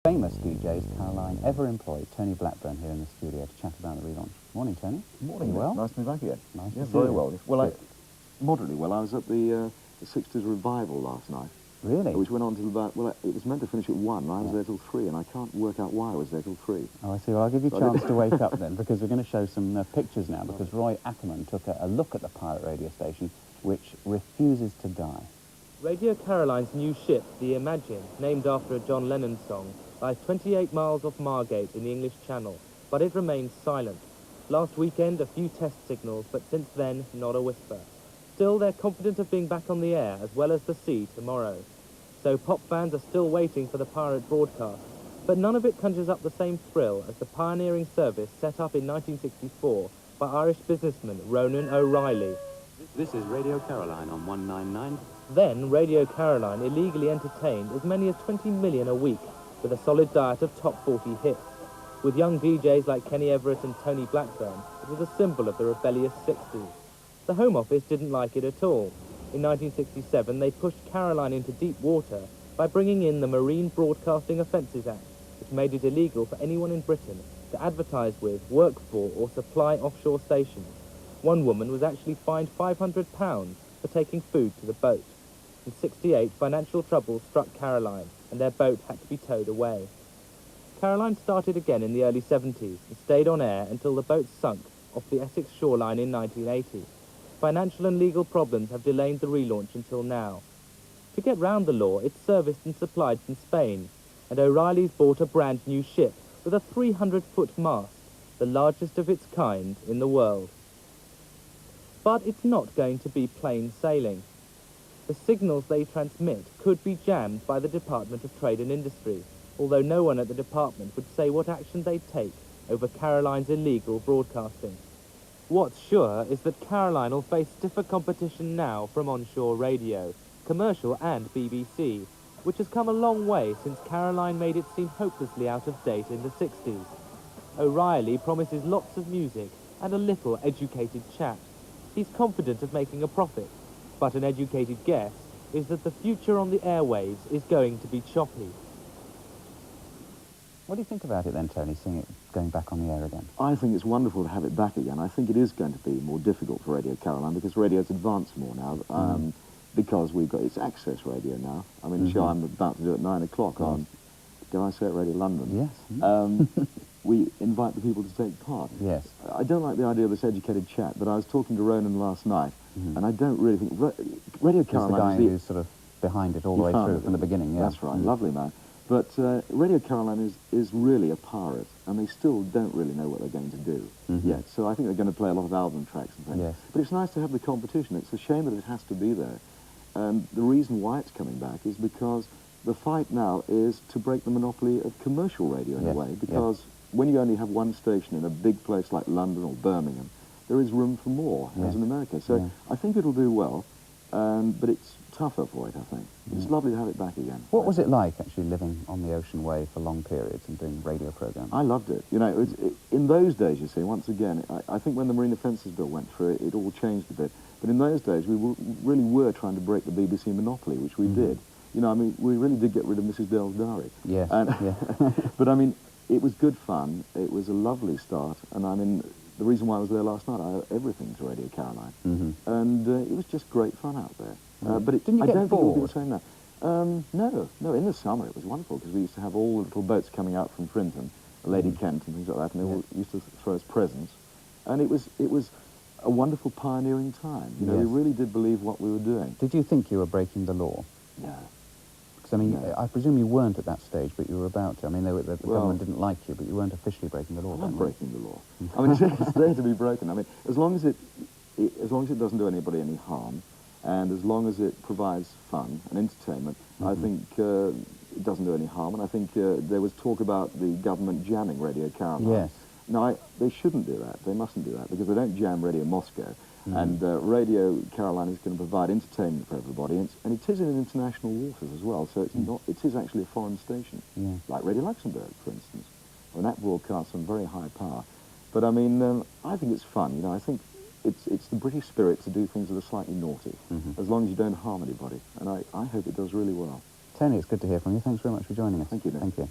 Famous DJs Caroline ever employed, Tony Blackburn, here in the studio to chat about the relaunch. Morning, Tony. Morning. You well? Nice to be back again. Nice yeah, to see very you. well. Well, moderately well. I was at the 60s revival last night. Really? Which went on till about, well, it was meant to finish at 1, and I was there till 3, and I can't work out why I was there till 3. Oh, I see. Well, I'll give you a chance to wake up then, because we're going to show some pictures now, because Roy Ackerman took a look at the pirate radio station, which refuses to die. Radio Caroline's new ship, the Imagine, named after a John Lennon song, lies 28 miles off Margate in the English Channel, but it remains silent. Last weekend, a few test signals, but since then, not a whisper. Still, they're confident of being back on the air, as well as the sea, tomorrow. So pop fans are still waiting for the pirate broadcast, but none of it conjures up the same thrill as the pioneering service set up in 1964 by Irish businessman Ronan O'Reilly. This is Radio Caroline on 199. Then, Radio Caroline illegally entertained as many as 20 million a week, with a solid diet of top 40 hits. With young DJs like Kenny Everett and Tony Blackburn, it was a symbol of the rebellious 60s. The Home Office didn't like it at all. In 1967, they pushed Caroline into deep water by bringing in the Marine Broadcasting Offences Act, which made it illegal for anyone in Britain to advertise with, work for, or supply offshore stations. One woman was actually fined £500 for taking food to the boat. In '68, financial troubles struck Caroline, and their boat had to be towed away. Caroline started again in the early 70s and stayed on air until the boat sunk off the Essex shoreline in 1980. Financial and legal problems have delayed the relaunch until now. To get round the law, it's serviced and supplied from Spain, and O'Reilly's bought a brand new ship with a 300-foot mast, the largest of its kind in the world. But it's not going to be plain sailing. The signals they transmit could be jammed by the Department of Trade and Industry, although no one at the department would say what action they'd take over Caroline's illegal broadcasting. What's sure is that Caroline will face stiffer competition now from onshore radio, commercial and BBC, which has come a long way since Caroline made it seem hopelessly out of date in the 60s. O'Reilly promises lots of music and a little educated chat. He's confident of making a profit, but an educated guess is that the future on the airwaves is going to be choppy. What do you think about it then, Tony, seeing it going back on the air again? I think it's wonderful to have it back again. I think it is going to be more difficult for Radio Caroline because radio's advanced more now, because it's access radio now. I mean, the show I'm about to do at 9 o'clock on, dare I say it, Radio London. Yes. We invite the people to take part. Yes. I don't like the idea of this educated chat, but I was talking to Ronan last night, and I don't really think... Radio Caroline is the guy who's sort of behind it all the way through from the beginning, yeah. That's right, lovely man. But Radio Caroline is really a pirate, and they still don't really know what they're going to do yet. So I think they're going to play a lot of album tracks and things. Yes. But it's nice to have the competition. It's a shame that it has to be there. And the reason why it's coming back is because the fight now is to break the monopoly of commercial radio in a way, because when you only have one station in a big place like London or Birmingham, there is room for more, as in America. So I think it'll do well, but it's tougher for it, I think. It's lovely to have it back again. What was it like, actually, living on the ocean wave for long periods and doing radio programmes? I loved it. You know, in those days, you see, once again, I think when the Marine Offences Bill went through, it all changed a bit. But in those days, we really were trying to break the BBC monopoly, which we did. You know, I mean, we really did get rid of Mrs. Dale's Diary. Yes, But, I mean, it was good fun. It was a lovely start. And, I mean, the reason why I was there last night, I owe everything to Radio Caroline. And it was just great fun out there. But Didn't you I get don't think it will be bored? the same now. No, in the summer it was wonderful because we used to have all the little boats coming out from Frinton, Lady Kent and things like that, and they all used to throw us presents. And it was a wonderful pioneering time. You know, we really did believe what we were doing. Did you think you were breaking the law? No. Because, I mean, I presume you weren't at that stage, but you were about to. I mean, the government didn't like you, but you weren't officially breaking the law. I'm breaking the law. I mean, it's there to be broken. I mean, as long as it doesn't do anybody any harm, and as long as it provides fun and entertainment, I think it doesn't do any harm. And I think there was talk about the government jamming Radio Caroline. Yes. No, they shouldn't do that. They mustn't do that because they don't jam Radio Moscow. And Radio Caroline is going to provide entertainment for everybody, and it is in international waters as well. So it's not. It is actually a foreign station, like Radio Luxembourg, for instance, and that broadcasts on very high power. But I mean, I think it's fun. You know, I think it's the British spirit to do things that are slightly naughty, as long as you don't harm anybody. And I hope it does really well. Tony, it's good to hear from you. Thanks very much for joining us. Thank you, Nick. Thank you.